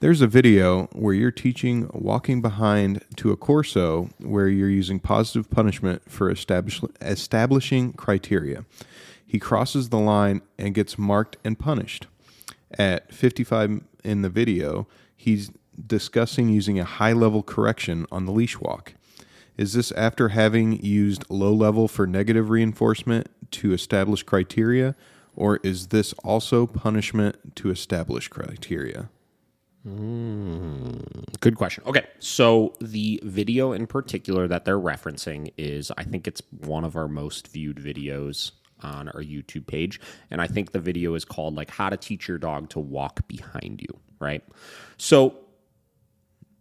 There's a video where you're teaching walking behind to a corso where you're using positive punishment for establishing criteria. He crosses the line and gets marked and punished. At 55 in the video, he's discussing using a high-level correction on the leash walk. Is this after having used low-level for negative reinforcement to establish criteria, or is this also punishment to establish criteria? Good question. Okay, so the video in particular that they're referencing is, I think it's one of our most viewed videos on our YouTube page, and I think the video is called like How to Teach Your Dog to Walk Behind You, right? So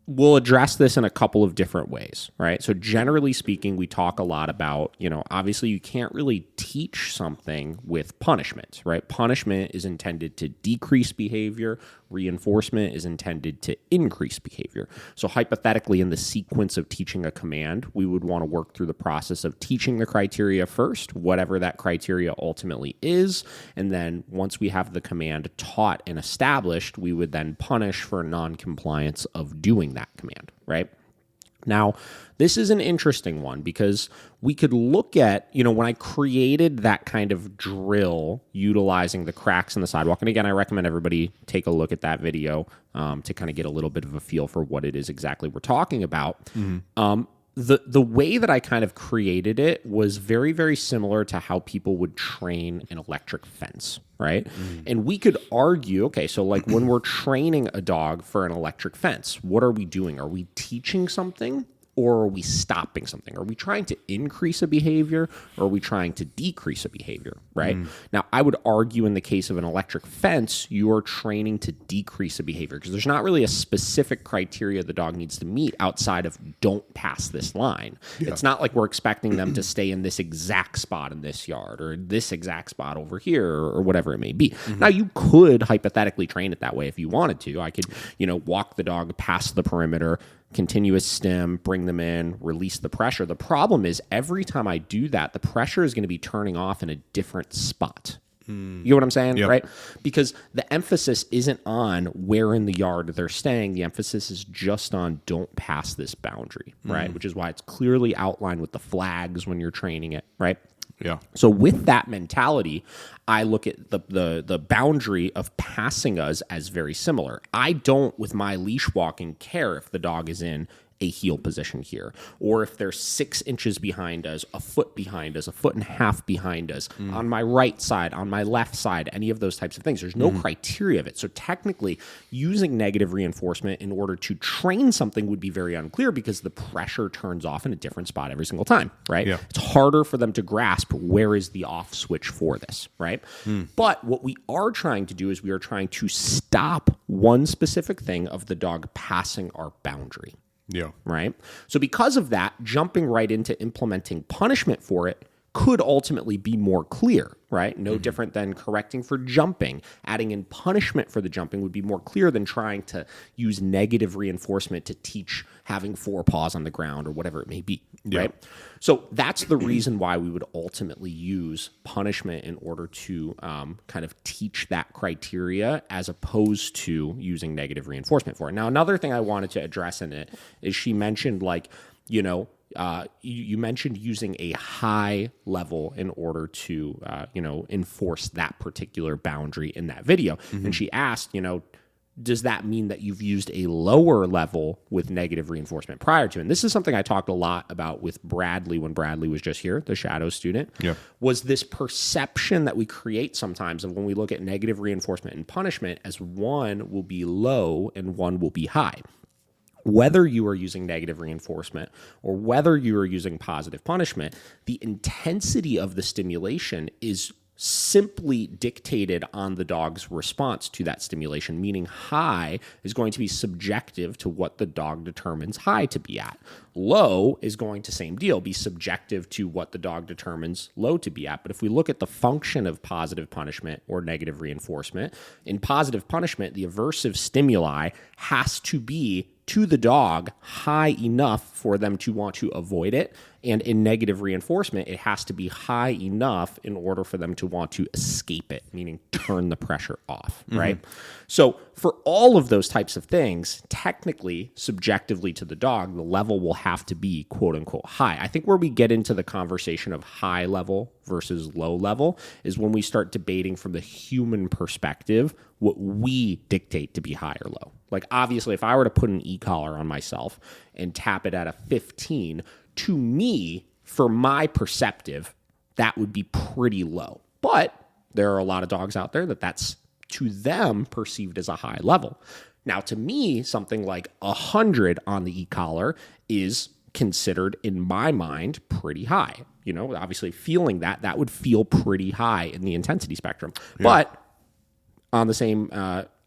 we'll address this in a couple of different ways, right? So generally speaking, we talk a lot about, obviously you can't really teach something with punishment, right? Punishment is intended to decrease behavior. Reinforcement is intended to increase behavior. So hypothetically, in the sequence of teaching a command, we would want to work through the process of teaching the criteria first, whatever that criteria ultimately is. And then once we have the command taught and established, we would then punish for non-compliance of doing that command, right? Now, this is an interesting one because we could look at, when I created that kind of drill utilizing the cracks in the sidewalk, and again, I recommend everybody take a look at that video to kind of get a little bit of a feel for what it is exactly we're talking about. Mm-hmm. The way that I kind of created it was very, very similar to how people would train an electric fence, right? Mm. And we could argue, okay, so like when we're training a dog for an electric fence, what are we doing? Are we teaching something? Or are we stopping something? Are we trying to increase a behavior, or are we trying to decrease a behavior, right? Now, I would argue in the case of an electric fence, you are training to decrease a behavior because there's not really a specific criteria the dog needs to meet outside of don't pass this line. Yeah. It's not like we're expecting them to stay in this exact spot in this yard or this exact spot over here or whatever it may be. Mm-hmm. Now, you could hypothetically train it that way if you wanted to. I could, walk the dog past the perimeter, continuous stim, bring them in, release the pressure. The problem is every time I do that, the pressure is going to be turning off in a different spot. You know what I'm saying? Yep. Right? Because the emphasis isn't on where in the yard they're staying. The emphasis is just on don't pass this boundary, right? Which is why it's clearly outlined with the flags when you're training it, right? Yeah. So with that mentality, I look at the boundary of passing us as very similar. I don't, with my leash walking, care if the dog is in a heel position here, or if they're 6 inches behind us, a foot behind us, a foot and a half behind us, on my right side, on my left side, any of those types of things. There's no criteria of it. So technically, using negative reinforcement in order to train something would be very unclear because the pressure turns off in a different spot every single time, right? Yeah. It's harder for them to grasp where is the off switch for this, right? But what we are trying to do is we are trying to stop one specific thing of the dog passing our boundary. Yeah. Right? So because of that, jumping right into implementing punishment for it could ultimately be more clear, right? No different than correcting for jumping. Adding in punishment for the jumping would be more clear than trying to use negative reinforcement to teach having 4 paws on the ground or whatever it may be, right? So that's the reason why we would ultimately use punishment in order to kind of teach that criteria as opposed to using negative reinforcement for it. Now, another thing I wanted to address in it is she mentioned you mentioned using a high level in order to, enforce that particular boundary in that video. And she asked, does that mean that you've used a lower level with negative reinforcement prior to? And this is something I talked a lot about with Bradley when Bradley was just here, the shadow student, was this perception that we create sometimes of when we look at negative reinforcement and punishment as one will be low and one will be high. Whether you are using negative reinforcement or whether you are using positive punishment, the intensity of the stimulation is simply dictated on the dog's response to that stimulation, meaning high is going to be subjective to what the dog determines high to be at. Low is going to, same deal, be subjective to what the dog determines low to be at. But if we look at the function of positive punishment or negative reinforcement, in positive punishment, the aversive stimuli has to be to the dog high enough for them to want to avoid it And in negative reinforcement, it has to be high enough in order for them to want to escape it, meaning turn the pressure off, right? So for all of those types of things, technically, subjectively to the dog, the level will have to be quote unquote high. I think where we get into the conversation of high level versus low level is when we start debating from the human perspective what we dictate to be high or low. Like obviously, if I were to put an e-collar on myself and tap it at a 15, to me, for my perceptive, that would be pretty low. But there are a lot of dogs out there that's to them perceived as a high level. Now, to me, something like 100 on the e-collar is considered, in my mind, pretty high. You know, obviously feeling that would feel pretty high in the intensity spectrum. Yeah. But on the same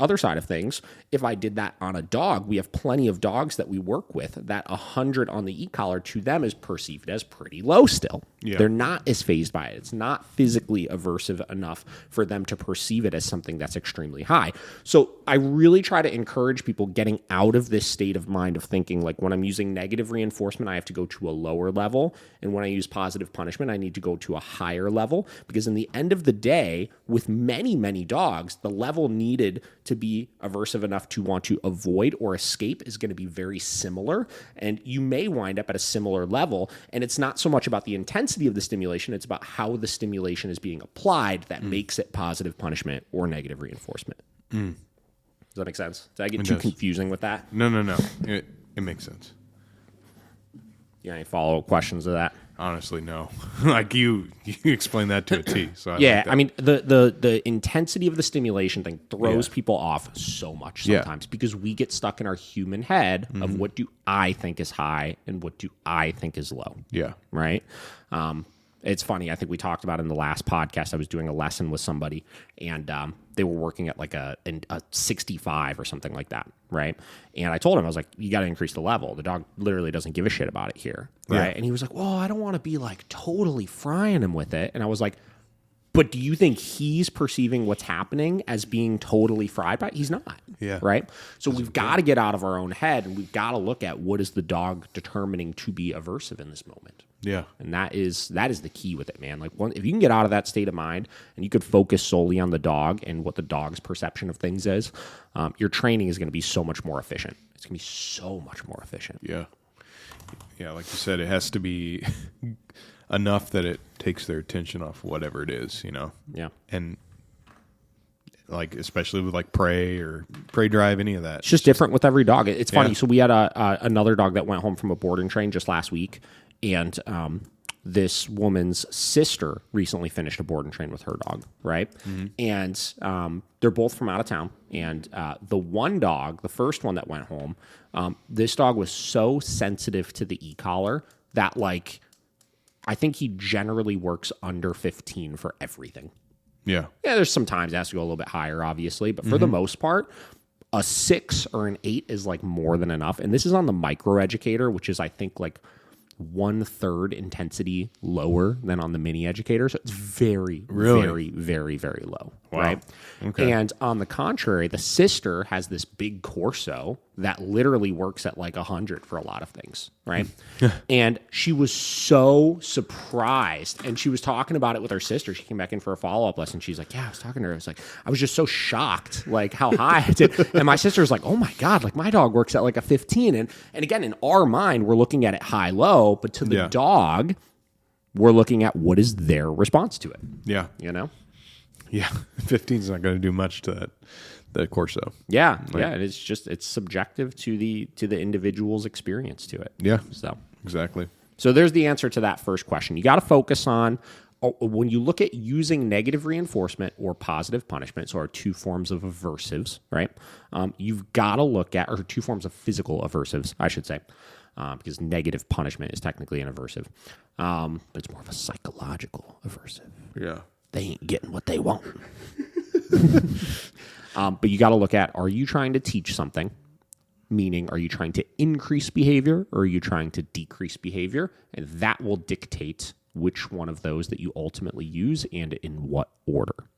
other side of things, if I did that on a dog, we have plenty of dogs that we work with that 100 on the e-collar to them is perceived as pretty low still. Yeah. They're not as fazed by it. It's not physically aversive enough for them to perceive it as something that's extremely high. So I really try to encourage people getting out of this state of mind of thinking like when I'm using negative reinforcement, I have to go to a lower level. And when I use positive punishment, I need to go to a higher level. Because in the end of the day, with many, many dogs, the level needed to be aversive enough to want to avoid or escape is going to be very similar. And you may wind up at a similar level. And it's not so much about the intensity of the stimulation, it's about how the stimulation is being applied that makes it positive punishment or negative reinforcement. Does that make sense? Did I get too confusing with that? No. It makes sense. You got any follow-up questions to that? Honestly, no. Like you explained that to a T. So I mean, the intensity of the stimulation thing throws people off so much sometimes because we get stuck in our human head of what do I think is high and what do I think is low. Yeah. Right? It's funny. I think we talked about in the last podcast, I was doing a lesson with somebody and they were working at like a 65 or something like that, right? And I told him, I was like, you got to increase the level. The dog literally doesn't give a shit about it here, right? Yeah. And he was like, well, I don't want to be like totally frying him with it. And I was like, but do you think he's perceiving what's happening as being totally fried by it? He's not, right? So we've got to get out of our own head and we've got to look at what is the dog determining to be aversive in this moment. Yeah. And that is the key with it, man. Like if you can get out of that state of mind and you could focus solely on the dog and what the dog's perception of things is, your training is going to be so much more efficient. It's going to be so much more efficient. Yeah. Yeah, like you said, it has to be enough that it takes their attention off whatever it is, you know? Yeah. And like, especially with like prey or prey drive, any of that. It's just different with every dog. It's funny. So we had another dog that went home from a board and train just last week. And this woman's sister recently finished a board and train with her dog, right? Mm-hmm. And they're both from out of town. And the one dog, the first one that went home, this dog was so sensitive to the e-collar that like, I think he generally works under 15 for everything. Yeah. Yeah, there's sometimes it has to go a little bit higher, obviously. But for the most part, a 6 or an 8 is like more than enough. And this is on the microeducator, which is, I think, like 1/3 intensity lower than on the mini educator. So it's very, very, very, very low. Wow. Right. Okay. And on the contrary, the sister has this big Corso that literally works at like 100 for a lot of things. Right. And she was so surprised. And she was talking about it with her sister. She came back in for a follow-up lesson. She's like, yeah, I was talking to her. I was like, I was just so shocked, like how high I did. And my sister was like, oh my God, like my dog works at like a 15. And again, in our mind, we're looking at it high, low, but to the dog, we're looking at what is their response to it. Yeah. You know? Yeah. 15 is not going to do much to that Corso. Yeah. Like, yeah. It's subjective to the individual's experience to it. Yeah. So exactly. So there's the answer to that first question. You got to focus on when you look at using negative reinforcement or positive punishment, so our two forms of aversives, right? You've got to look at, or two forms of physical aversives, I should say, because negative punishment is technically an aversive. But it's more of a psychological aversive. Yeah. They ain't getting what they want. But you got to look at, are you trying to teach something? Meaning, are you trying to increase behavior or are you trying to decrease behavior? And that will dictate which one of those that you ultimately use and in what order.